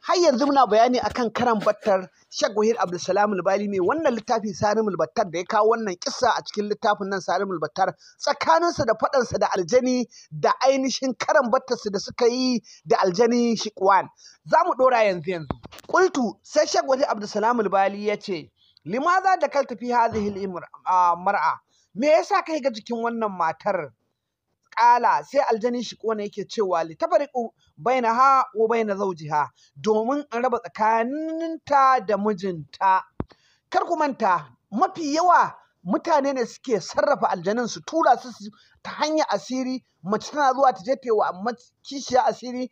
har yanzu muna bayani akan karan battar Sheikh Wahid Abdulsalam Al-Bali mai wannan littafi Sarimul Battar da ya kawo wannan kissa a cikin littafin nan Sarimul Battar tsakaninsa da faɗansa da aljani da ainihin karan battarsa da suka yi da aljani Shiqwan. Za mu ɗora yanzu. Qultu sai Sheikh Wahid Abdulsalam Al-Bali ya ce limaza da kalta fi hadhihi mar'a, me yasa kai ga jikin wannan matar? Ƙala sai aljani Shiqwan yake cewa li tafariqu bainaha wa baina zawjiha, domin in raba tsakaninta da mijinta. Kar ku manta mafi yawa mutane ne suke sarrafa aljanin su tura su ta hanyar asiri. Mace tana zuwa ta je wa kishiya asiri,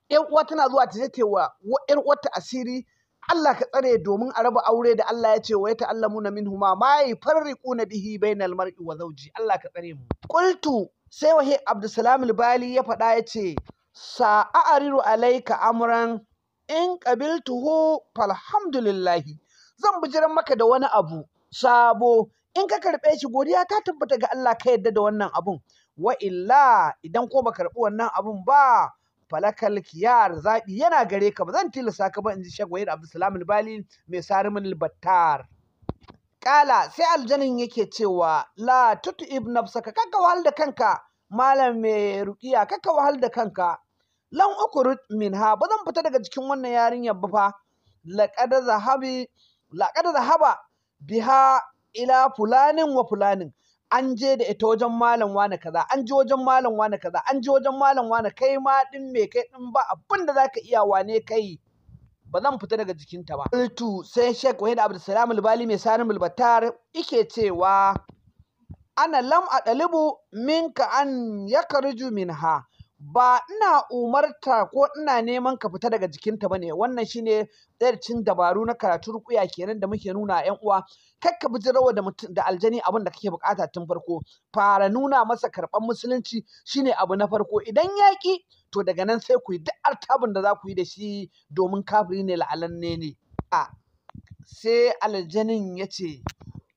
ƴan uwa tana zuwa ta je wa ƴar uwarta asiri. Allah ka tsare, domin a raba aure da Allah ya ce wa yata'allamuna minhuma ma yafarriquna bihi bainal mar'i wa zawji. Allah ka tsare mu. Qultu sai Wahid Abdulsalam Al-Bali ya faɗa ya ce sa'ariru alaika amran in qabiltuhu falhamdulillahi, zan bijiran maka da wani abu sabo, in ka karɓe shi godiya ta tabbata ga Allah ka yadda da wannan abun, wa illa idan ko ba karɓi wannan abun ba falakal kiyar, zaɓi yana gare ka, ba zan tilasta ka ba, in ji Sheikh Wahid Abdulsalam Al-Bali mai Sarimul Battar. Ƙala sai aljanin yake cewa la tut'ib nafsaka, kakka wahal da kanka malam mai ruqiya, kakka wahal da kanka. Lan ukurut minha, ba zan fita daga cikin wannan yarinyar ba fa. Laqad zahaba biha ila fulanin wa fulanin, an je da ita wajen malam wani kaza, an je wajen malam wani kaza, an je wajen malam wani, kai ma din me kai din ba abin da zaka iya, wane kai, ba zan fita daga jikinta ba. Qultu sai Sheikh Wahid Abdulsalam Al-Bali mai Sarimul Battar yake cewa ana lam adalibu minka an yakhruju minha, ba ina umarta ko ina neman ka fita daga jikinta bane. Wannan shine ɗaya cikin dabaru na karatu ruqya kenan da muke nuna ƴan uwa. Kar ka bijirawa da aljani abin da kake bukata tun farko, fara nuna masa karɓar musulunci shine abu na farko. Idan yaƙi to daga nan sai ku yi duk artabin da za ku yi da shi, domin kafiri ne la'alanne ne. Sai aljanin ya ce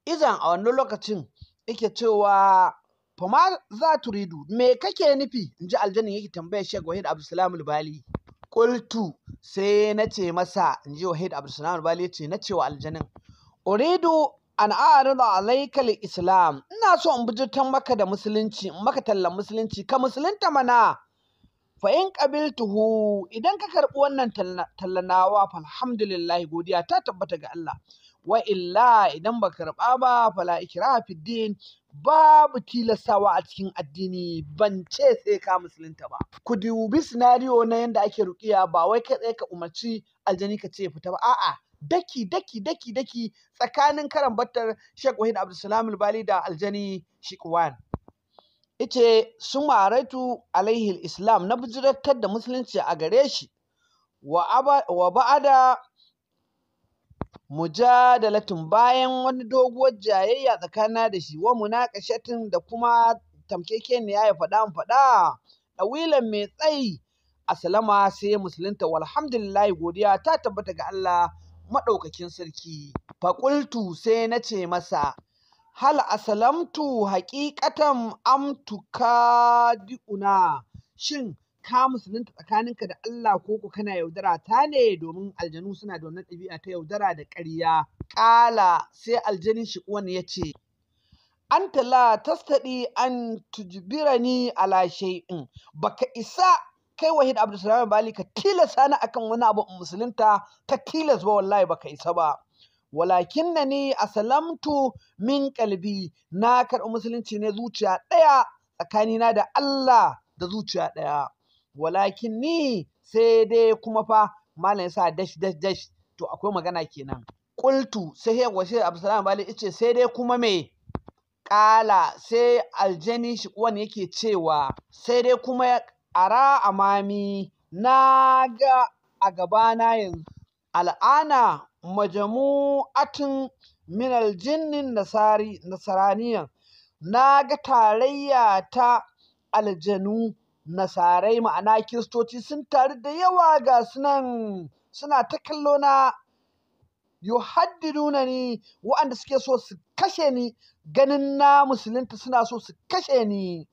izan a wannan lokacin yake cewa fama za turidu, me kake nufi, in ji aljanin yake tambayar Sheikh Wahid Abdulsalam Al-Bali. Qultu sai na ce masa, in ji Wahid Abdulsalam Al-Bali ya ce na ce wa aljanin uridu an a'rida alayka al-islam, ina so in bijirtan maka da musulunci, in maka tallan musulunci, ka musulunta mana. Fa in qabiltuhu, idan ka karɓi wannan tallanawa falhamdulillah, godiya ta tabbata ga Allah, wa illa idan ba karɓa ba fala ikraha fid din, babu tilastawa a cikin addini, ban ce sai ka musulunta ba. Ku dubi sinariyo na yanda ake ruqiya, ba wai kai tsaye ka umarci aljani ka ce fita ba, a'a daki tsakanin karan battar Sheikh Wahid Abdulsalam Al-Bali da aljani Shiqwan. Ice su maraitu alaihi islam, na bijiratar da musulunci a gare shi, wa ba'ada mujadalatin, bayan wani doguwar jayayya tsakana da shi, wa munaqashatin, da kuma tamkekeniya ya faɗa ɗawilan mai tsayi, aslama sai ya musulunta, walhamdulillah, godiya ta tabbata ga Allah maɗaukakin sarki. Faƙultu sai na ce masa hal aslamtu haqiqatan am tukadi'una, shin ka musulunta tsakaninka da Allah ko kana yaudara ta ne, domin aljanu suna da wannan ɗabi'a ta yaudara da ƙarya. Ƙala sai aljanin Shiqwan ya ce anta la tastadi an tujbirani ala shay'in, baka isa kai Wahid Abdulsalam Al-Bali ka tilasa ni akan wani abu in musulunta ta tilas ba, wallahi baka isa ba. Walakinnani aslamtu min qalbi, na karɓi musulunci ne zuciya ɗaya, tsakanina da Allah da zuciya ɗaya. Walakin ni sai dai kuma fa, malam yasa dash to akwai magana kenan. Qultu sai Wahid Abdulsalam Al-Bali yace sai dai kuma me? Ƙala sai aljani Shiqwan yake cewa sai dai kuma ara amami, na ga a gabana yanzu al'ana majmu'atun min aljinnin nasaraniyan, na ga tarayya ta aljanu nasarai, ma'ana kiristoci sun taru da yawa, ga sunan suna ta kallo na, yuhaddiduna ni, waɗanda suke so su kashe ni, ganin na musulunta suna so su kashe ni.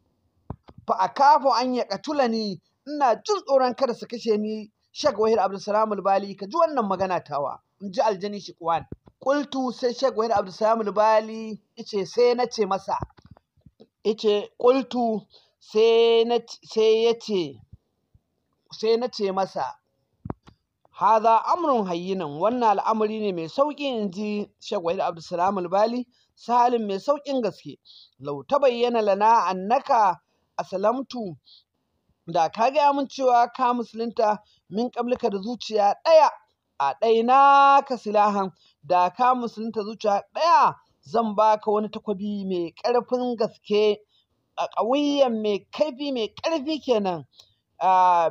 Fa akafu an yaqtulani, ina jin tsoron kada su kashe ni Sheikh Wahid Abdulsalam Bali ka ji wannan magana tawa in ji aljani Shikwan. Qultu sai Sheikh Wahid Abdulsalam Bali yace sai na ce masa qultu sai na ce masa haza amrun hayyinan, wannan al'amari ne mai sauƙi in ji Sheikh Wahid Abdulsalam Bali, salin mai sauƙin gaske. Lau ta bayyana lana annaka aslamtu, da ka gaya min cewa ka musulunta min qablika da zuciya ɗaya, a ɗaina ka silahan, da ka musulunta zuciya ɗaya zan baka wani takwabi mai ƙarfin gaske, a ƙawiyan mai kaifi mai ƙarfi kenan,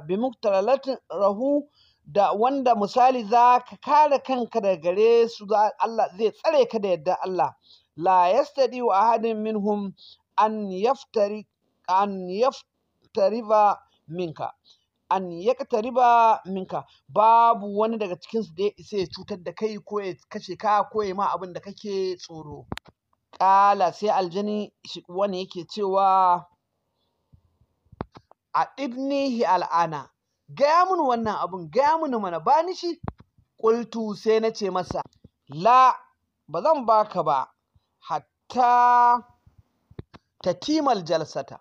bi muqtalatin rahu, da wanda misali za ka kare kanka daga gare su, Allah zai tsare ka da yadda Allah. La yastadi wa ahadin minhum an yaftariba minka, babu wani daga cikinsu da ya isa ya cutar da kai ko ya kashe ka ko ya ma abin da kake tsoro. Ƙala sai aljani wani yake cewa a ibnihi al'ana, gaya mini wannan abun, gaya mini mana bani shi. Qultu sai na ce masa la, ba zan baka ba hatta tatimal jalsatu,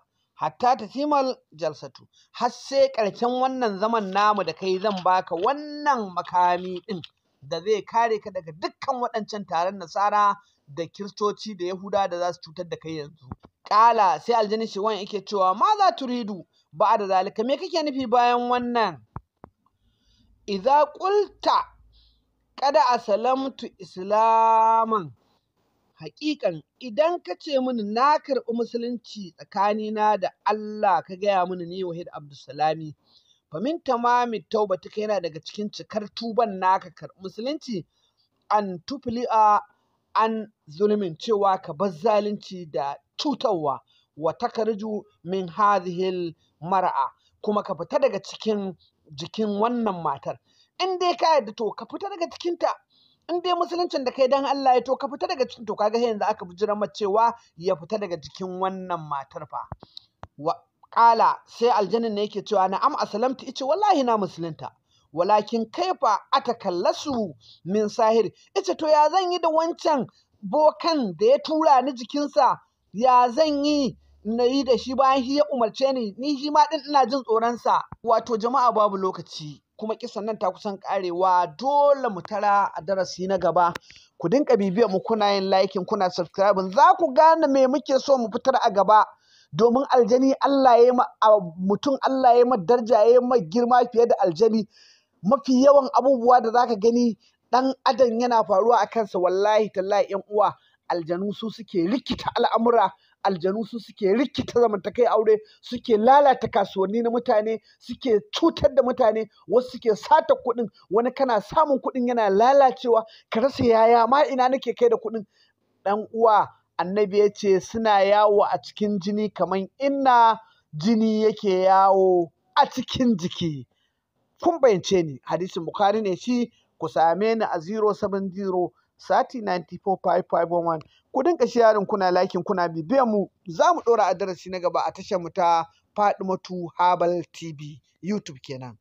har sai ƙarshen wannan zaman namu da kai zan baka wannan makami ɗin da zai kare ka daga dukkan waɗancan taron nasara da kiristoci da yahuda da za su cutar da kai yanzu. Ƙala sai aljani Shikwan yake cewa ma za turidu ba da zalika, me kake nufi bayan wannan? Idza qulta qad aslamtu islaman, haƙiƙan idan ka ce mini na karɓi musulunci tsakanina da Allah, ka gaya mini ni Wahid Abdulsalami, fa min tamami taubatika, yana daga cikin cikar tuban naka karɓi musulunci, an tufli'a an zulmin, cewa ka bar zalunci da cutarwa, wa takarju min hadhihi mar'a, kuma ka fita daga cikin jikin wannan matar. In dai ka yarda to ka fita daga cikinta, in dai musuluncin da kai dan Allah ya to ka fita daga cikin, to kaga yanzu aka bijira cewa ya fita daga jikin wannan matar fa. Wa qala sai aljannin ne yake cewa na'am aslamtu, ice wallahi na musulunta, walakin kaifa atakallasu min sahir, ice to ya zan yi da wancan bokan da ya tura ni jikinsa, ya zan yi na yi da shi bayan shi ya umarce ni shi ma din ina jin tsoronsa. Wato jama'a babu lokaci, kuma kisan nan ta kusan karewa, dole mu tara a darasi na gaba. Ku dinka bibiyar mu, kuna yin liking, kuna subscribing, za ku gane me muke so mu fitar a gaba. Domin aljani Allah ya yi mutum, Allah ya yi daraja, ya yi girma fiye da aljani. Mafi yawan abubuwa da zaka gani ɗan adam yana faruwa a kansa, wallahi tallahi ƴan uwa, aljanu su suke rikita al'amura, aljanu su suke rikita zamantakai aure, suke lalata kasuwanni na mutane, suke cutar da mutane, wasu suke sata kuɗin, wani kana samun kuɗin yana lalacewa, ka rasa yaya ma ina nake kai da kuɗin. Ɗan uwa, annabi ya ce suna yawo a cikin jini kamar inna jini yake yawo a cikin jiki. Kun bayance ni, hadisin Bukhari ne shi, ku same ni a 070 3094 5511. Ku dinka sharing, kuna liking, kuna bibiyan mu, za mu ɗora a darasi na gaba a tashar mu ta Fadimatu Herbal TV YouTube kenan.